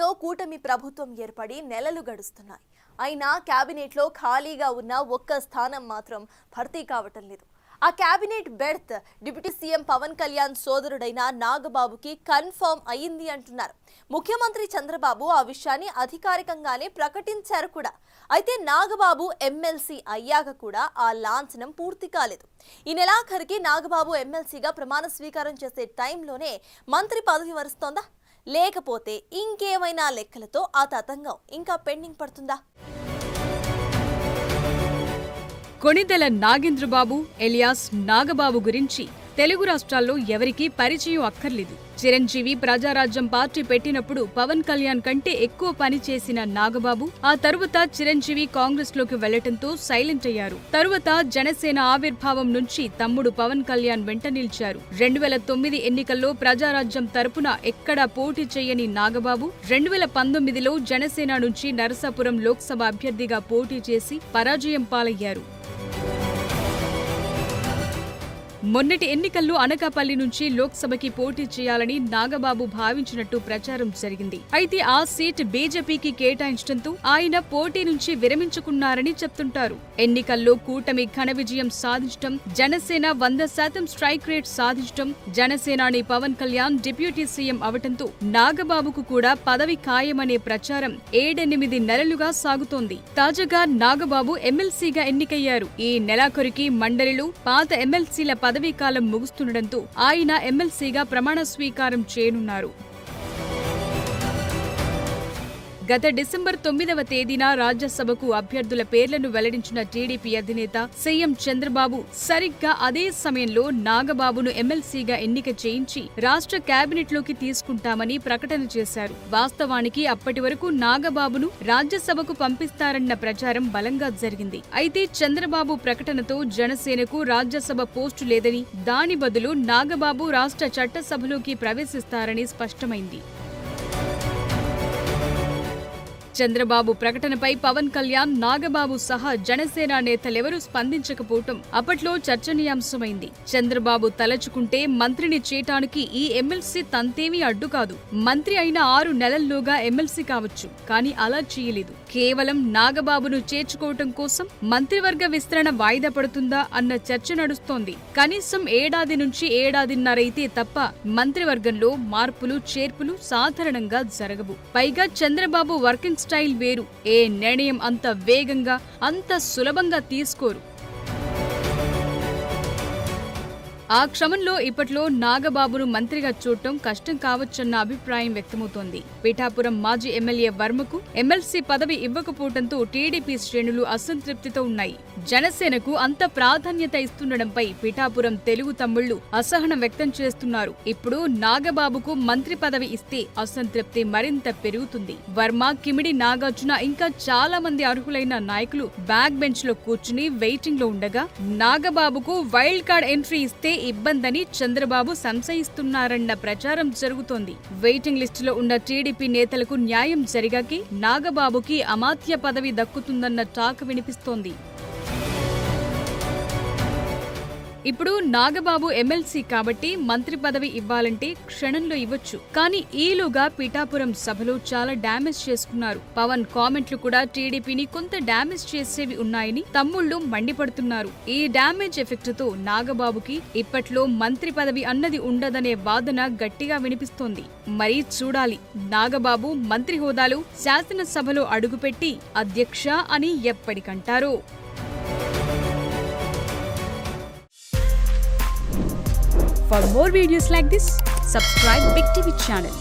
ఏపీలో కూటమి ప్రభుత్వం ఏర్పడి నెలలు గడుస్తున్నాయి. అయినా క్యాబినెట్లో ఖాళీగా ఉన్న ఒక్క స్థానం మాత్రం భర్తీ కావటం లేదు. ఆ cabinet berth deputy CM Pawan Kalyan సోదరుడైన నాగబాబుకి కన్ఫర్మ్ అయ్యింది అంటున్నారు. ముఖ్యమంత్రి చంద్రబాబు ఆ విషయాన్ని అధికారికంగానే ప్రకటించారు కూడా. అయితే నాగబాబు ఎమ్మెల్సీ అయ్యాక కూడా ఆ లాంఛనం పూర్తి కాలేదు. ఈ నెలాఖరికి నాగబాబు ఎమ్మెల్సీగా ప్రమాణ స్వీకారం చేసే టైంలోనే మంత్రి పదవి వరుస్తోందా, లేకపోతే ఇంకేమైనా లెక్కలతో ఆ తతంగం ఇంకా పెండింగ్ పడుతుందా? కొణిదెల నాగేంద్రబాబు ఎలియాస్ నాగబాబు గురించి తెలుగు రాష్ట్రాల్లో ఎవరికీ పరిచయం అక్కర్లేదు. చిరంజీవి ప్రజారాజ్యం పార్టీ పెట్టినప్పుడు పవన్ కళ్యాణ్ కంటే ఎక్కువ పని చేసిన నాగబాబు ఆ తరువాత చిరంజీవి కాంగ్రెస్ లోకి వెళ్లటంతో సైలెంట్ అయ్యారు. తరువాత జనసేన ఆవిర్భావం నుంచి తమ్ముడు పవన్ కళ్యాణ్ వెంట నిలిచారు. 2009 ఎన్నికల్లో ప్రజారాజ్యం తరపున ఎక్కడా పోటీ చేయని నాగబాబు 2019లో జనసేన నుంచి నరసాపురం లోక్సభ అభ్యర్థిగా పోటీ చేసి పరాజయం పాలయ్యారు. మొన్నటి ఎన్నికల్లో అనకాపల్లి నుంచి లోక్సభకి పోటీ చేయాలని నాగబాబు భావించినట్టు ప్రచారం జరిగింది. అయితే ఆ సీట్ బీజేపీకి కేటాయించడంతో ఆయన పోటీ నుంచి విరమించుకున్నారని చెప్తుంటారు. ఎన్నికల్లో కూటమి ఘన విజయం సాధించడం, జనసేన 100% స్ట్రైక్ రేట్ సాధించడం, జనసేనాని పవన్ కళ్యాణ్ డిప్యూటీ సీఎం అవటంతో నాగబాబుకు కూడా పదవి ఖాయమనే ప్రచారం 7-8 నెలలుగా సాగుతోంది. తాజాగా నాగబాబు ఎమ్మెల్సీగా ఎన్నికయ్యారు. ఈ నెలాఖరుకి మండలిలో పాత ఎమ్మెల్సీల పదవీకాలం ముగుస్తుండటంతో ఆయన ఎమ్మెల్సీగా ప్రమాణ స్వీకారం చేయనున్నారు. గత డిసెంబర్ 9వ తేదీన రాజ్యసభకు అభ్యర్థుల పేర్లను వెల్లడించిన టీడీపీ అధినేత సీఎం చంద్రబాబు సరిగ్గా అదే సమయంలో నాగబాబును ఎమ్మెల్సీగా ఎన్నిక చేయించి రాష్ట్ర కేబినెట్లోకి తీసుకుంటామని ప్రకటన చేశారు. వాస్తవానికి అప్పటి వరకు నాగబాబును రాజ్యసభకు పంపిస్తారన్న ప్రచారం బలంగా జరిగింది. అయితే చంద్రబాబు ప్రకటనతో జనసేనకు రాజ్యసభ పోస్టు లేదని, దాని బదులు నాగబాబు రాష్ట్ర చట్టసభలోకి ప్రవేశిస్తారని స్పష్టమైంది. చంద్రబాబు ప్రకటనపై పవన్ కళ్యాణ్, నాగబాబు సహా జనసేన నేతలెవరూ స్పందించకపోవటం అప్పట్లో చర్చనీయాంశమైంది. చంద్రబాబు తలచుకుంటే మంత్రిని చేయటానికి ఈ ఎమ్మెల్సీ తంతేమీ అడ్డు కాదు. మంత్రి అయిన 6 నెలల్లోగా ఎమ్మెల్సీ కావచ్చు. కానీ అలా చేయలేదు. కేవలం నాగబాబును చేర్చుకోవటం కోసం మంత్రివర్గ విస్తరణ వాయిదా పడుతుందా అన్న చర్చ నడుస్తోంది. కనీసం 1 ఏడాది నుంచి 1.5 ఏడాదిన్నరైతే తప్ప మంత్రివర్గంలో మార్పులు చేర్పులు సాధారణంగా జరగవు. పైగా చంద్రబాబు వర్కింగ్ స్టైల్ వేరు. ఏ నిర్ణయం అంత వేగంగా, అంత సులభంగా తీసుకోరు. ఆ క్రమంలో ఇప్పట్లో నాగబాబును మంత్రిగా చూడటం కష్టం కావచ్చన్న అభిప్రాయం వ్యక్తమవుతోంది. పిఠాపురం మాజీ ఎమ్మెల్యే వర్మకు ఎమ్మెల్సీ పదవి ఇవ్వకపోవడంతో టీడీపీ శ్రేణులు అసంతృప్తితో ఉన్నాయి. జనసేనకు అంత ప్రాధాన్యత ఇస్తుండటంపై పిఠాపురం తెలుగు తమ్ముళ్లు అసహనం వ్యక్తం చేస్తున్నారు. ఇప్పుడు నాగబాబుకు మంత్రి పదవి ఇస్తే అసంతృప్తి మరింత పెరుగుతుంది. వర్మ, కిమిడి నాగార్జున ఇంకా చాలా మంది అర్హులైన నాయకులు బ్యాక్ బెంచ్ లో కూర్చుని వెయిటింగ్ లో ఉండగా నాగబాబుకు వైల్డ్ కార్డ్ ఎంట్రీ ఇస్తే ఇబ్బందని చంద్రబాబు సంశయిస్తున్నారన్న ప్రచారం జరుగుతోంది. వెయిటింగ్ లిస్టులో ఉన్న టీడీపీ నేతలకు న్యాయం జరిగాకే నాగబాబుకి అమాత్య పదవి దక్కుతుందన్న టాక్ వినిపిస్తోంది. ఇప్పుడు నాగబాబు ఎమ్మెల్సీ కాబట్టి మంత్రి పదవి ఇవ్వాలంటే క్షణంలో ఇవ్వచ్చు. కానీ ఈలోగా పిఠాపురం సభలో చాలా డ్యామేజ్ చేసుకున్నారు. పవన్ కామెంట్లు కూడా టీడీపీని కొంత డ్యామేజ్ చేసేవి ఉన్నాయని తమ్ముళ్లు మండిపడుతున్నారు. ఈ డ్యామేజ్ ఎఫెక్ట్ తో నాగబాబుకి ఇప్పట్లో మంత్రి పదవి అన్నది ఉండదనే వాదన గట్టిగా వినిపిస్తోంది. మరి చూడాలి, నాగబాబు మంత్రి హోదాలో శాసనసభలో అడుగుపెట్టి అధ్యక్ష అని ఎప్పటికంటారో. For more videos like this, subscribe Big TV channel.